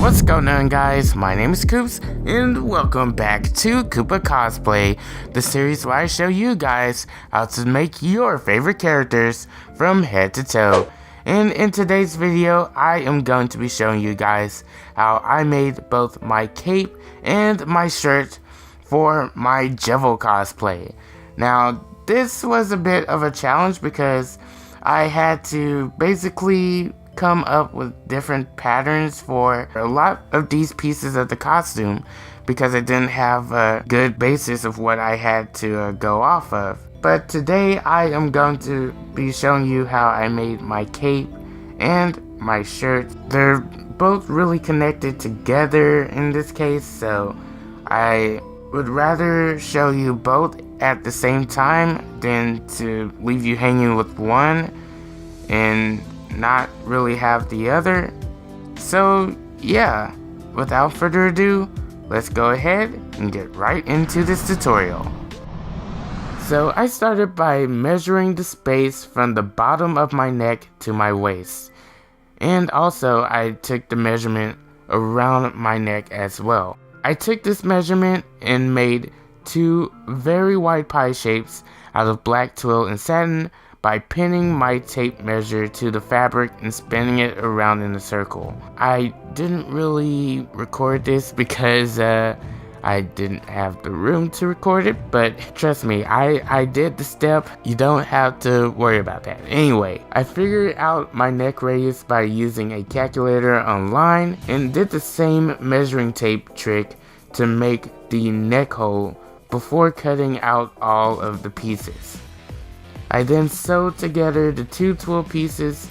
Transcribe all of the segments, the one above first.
What's going on, guys? My name is Coops and welcome back to Koopa Cosplay, the series where I show you guys how to make your favorite characters from head to toe. And in today's video, I am going to be showing you guys how I made both my cape and my shirt for my Jevil cosplay. Now, this was a bit of a challenge because I had to basically come up with different patterns for a lot of these pieces of the costume because I didn't have a good basis of what I had to go off of. But today I am going to be showing you how I made my cape and my shirt. They're both really connected together in this case, so I would rather show you both at the same time than to leave you hanging with one and not really have the other. So yeah, without further ado, let's go ahead and get right into this tutorial. So I started by measuring the space from the bottom of my neck to my waist, and also I took the measurement around my neck as well. I took this measurement and made two very wide pie shapes out of black twill and satin by pinning my tape measure to the fabric and spinning it around in a circle. I didn't really record this because I didn't have the room to record it, but trust me, I did the step. You don't have to worry about that. Anyway, I figured out my neck radius by using a calculator online and did the same measuring tape trick to make the neck hole before cutting out all of the pieces. I then sewed together the two twill pieces,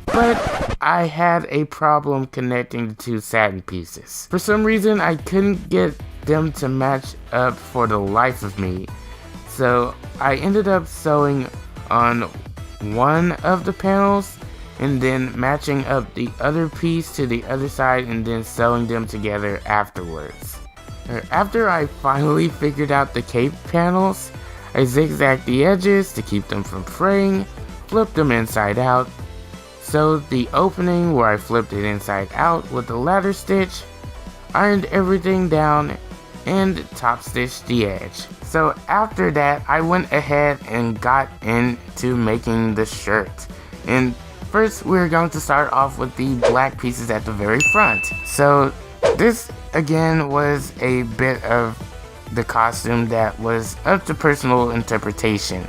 but I had a problem connecting the two satin pieces. For some reason, I couldn't get them to match up for the life of me, so I ended up sewing on one of the panels and then matching up the other piece to the other side and then sewing them together afterwards. After I finally figured out the cape panels, I zigzagged the edges to keep them from fraying, flipped them inside out, sewed the opening where I flipped it inside out with a ladder stitch, ironed everything down, and top stitched the edge. So after that, I went ahead and got into making the shirt. And first, we're going to start off with the black pieces at the very front. So this again was a bit of the costume that was up to personal interpretation,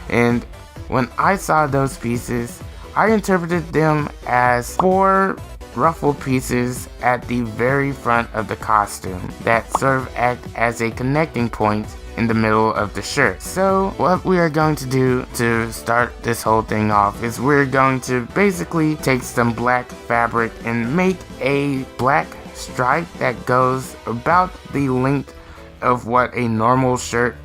and when I saw those pieces, I interpreted them as 4 ruffle pieces at the very front of the costume that sort of act as a connecting point in the middle of the shirt. So what we are going to do to start this whole thing off is we're going to basically take some black fabric and make a black stripe that goes about the length of what a normal shirt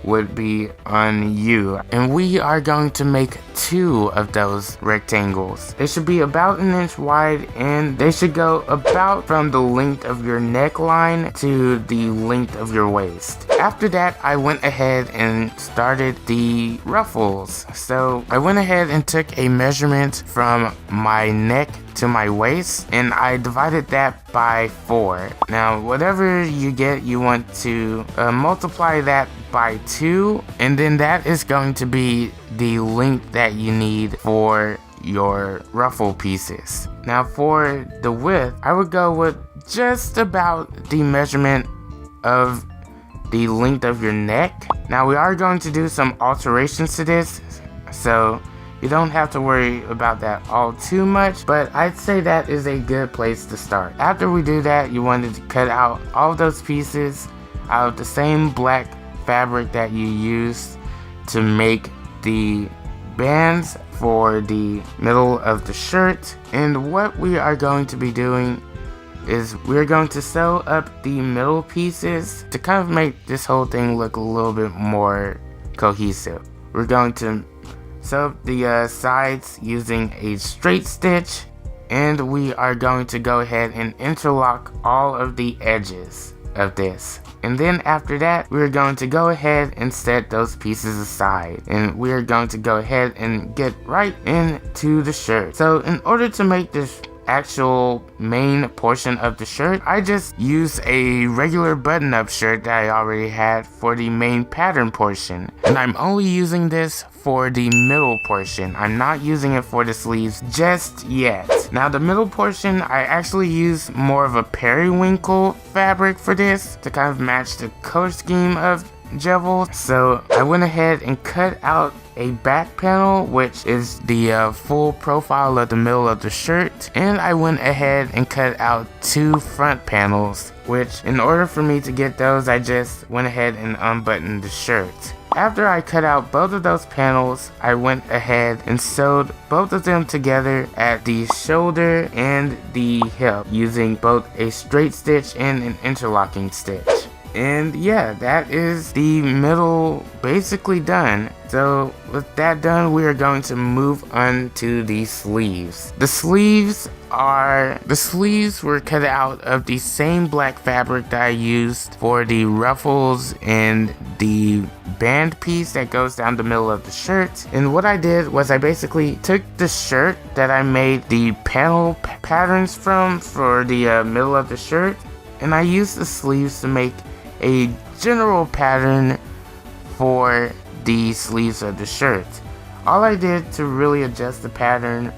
would be on you, and we are going to make 2 of those rectangles. They should be about 1 inch wide and they should go about from the length of your neckline to the length of your waist. After that, I went ahead and started the ruffles. So I went ahead and took a measurement from my neck to my waist and I divided that by 4. Now whatever you get, you want to multiply that by 2, and then that is going to be the length that you need for your ruffle pieces. Now for the width, I would go with just about the measurement of the length of your neck. Now we are going to do some alterations to this, so you don't have to worry about that all too much, but I'd say that is a good place to start. After we do that, you wanted to cut out all of those pieces out of the same black fabric that you used to make the bands for the middle of the shirt. And what we are going to be doing is we're going to sew up the middle pieces to kind of make this whole thing look a little bit more cohesive. We're going to sew up the sides using a straight stitch, and we are going to go ahead and interlock all of the edges of this. And then after that, we're going to go ahead and set those pieces aside, and we're going to go ahead and get right into the shirt. So in order to make this actual main portion of the shirt, I just used a regular button-up shirt that I already had for the main pattern portion. And I'm only using this for the middle portion. I'm not using it for the sleeves just yet. Now the middle portion, I actually used more of a periwinkle fabric for this to kind of match the color scheme of Jevil. So I went ahead and cut out a back panel, which is the full profile of the middle of the shirt, and I went ahead and cut out 2 front panels, which in order for me to get those, I just went ahead and unbuttoned the shirt. After I cut out both of those panels, I went ahead and sewed both of them together at the shoulder and the hip using both a straight stitch and an interlocking stitch. And yeah, that is the middle basically done. So with that done, we are going to move on to the sleeves. The sleeves were cut out of the same black fabric that I used for the ruffles and the band piece that goes down the middle of the shirt. And what I did was I basically took the shirt that I made the panel patterns from for the middle of the shirt, and I used the sleeves to make a general pattern for the sleeves of the shirt. All I did to really adjust the pattern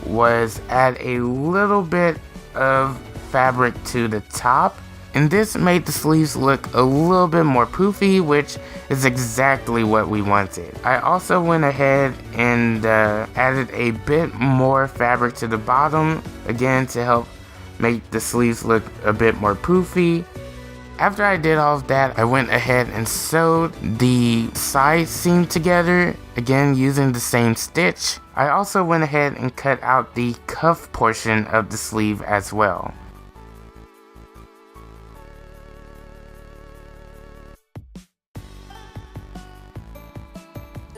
was add a little bit of fabric to the top, and this made the sleeves look a little bit more poofy, which is exactly what we wanted. I also went ahead and added a bit more fabric to the bottom, again to help make the sleeves look a bit more poofy. After I did all of that, I went ahead and sewed the side seam together, again using the same stitch. I also went ahead and cut out the cuff portion of the sleeve as well.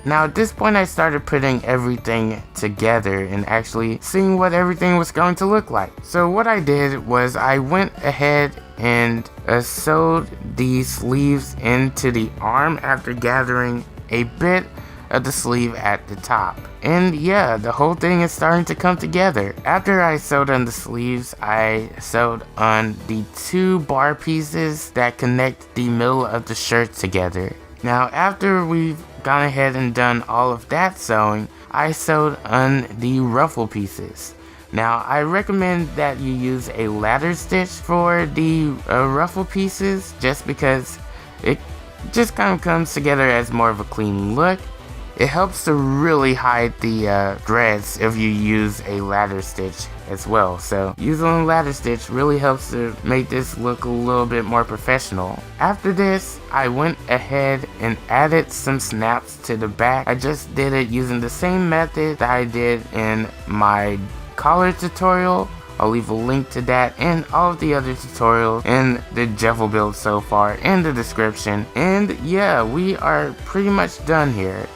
Now at this point I started putting everything together and actually seeing what everything was going to look like. So what I did was I went ahead and sewed the sleeves into the arm after gathering a bit of the sleeve at the top. And yeah, the whole thing is starting to come together. After I sewed on the sleeves, I sewed on the 2 bar pieces that connect the middle of the shirt together. Now after we've gone ahead and done all of that sewing, I sewed on the ruffle pieces. Now I recommend that you use a ladder stitch for the ruffle pieces, just because it just kind of comes together as more of a clean look. It helps to really hide the threads if you use a ladder stitch as well. So using a ladder stitch really helps to make this look a little bit more professional. After this, I went ahead and added some snaps to the back. I just did it using the same method that I did in my collar tutorial. I'll leave a link to that and all of the other tutorials and the Jevil build so far in the description. And yeah, we are pretty much done here.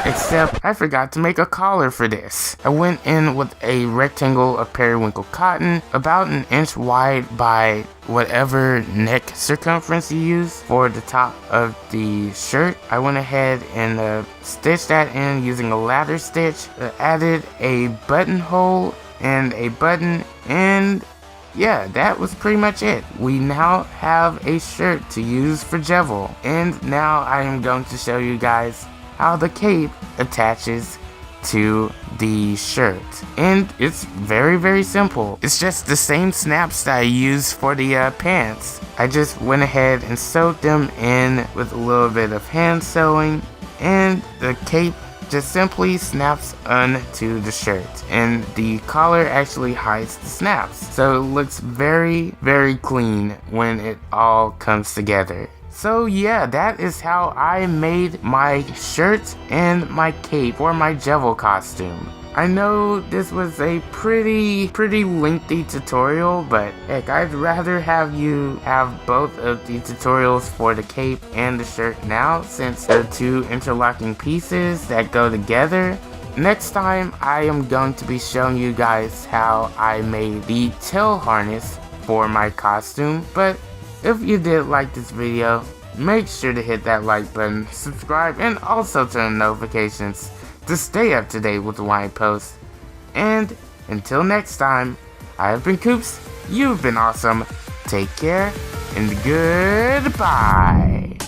Except I forgot to make a collar for this. I went in with a rectangle of periwinkle cotton about 1 inch wide by whatever neck circumference you use for the top of the shirt. I went ahead and stitched that in using a ladder stitch, added a buttonhole and a button, and yeah, that was pretty much it. We now have a shirt to use for Jevil, and now I am going to show you guys how the cape attaches to the shirt. And it's very simple. It's just the same snaps that I used for the pants. I just went ahead and sewed them in with a little bit of hand sewing, and the cape just simply snaps onto the shirt, and the collar actually hides the snaps, so it looks very clean when it all comes together. So yeah, that is how I made my shirt and my cape for my Jevil costume. I know this was a pretty lengthy tutorial, but heck, I'd rather have you have both of the tutorials for the cape and the shirt now, since they're 2 interlocking pieces that go together. Next time, I am going to be showing you guys how I made the tail harness for my costume. But if you did like this video, make sure to hit that like button, subscribe, and also turn on notifications to stay up to date with when I post. And until next time, I've been Coops, you've been awesome. Take care, and goodbye.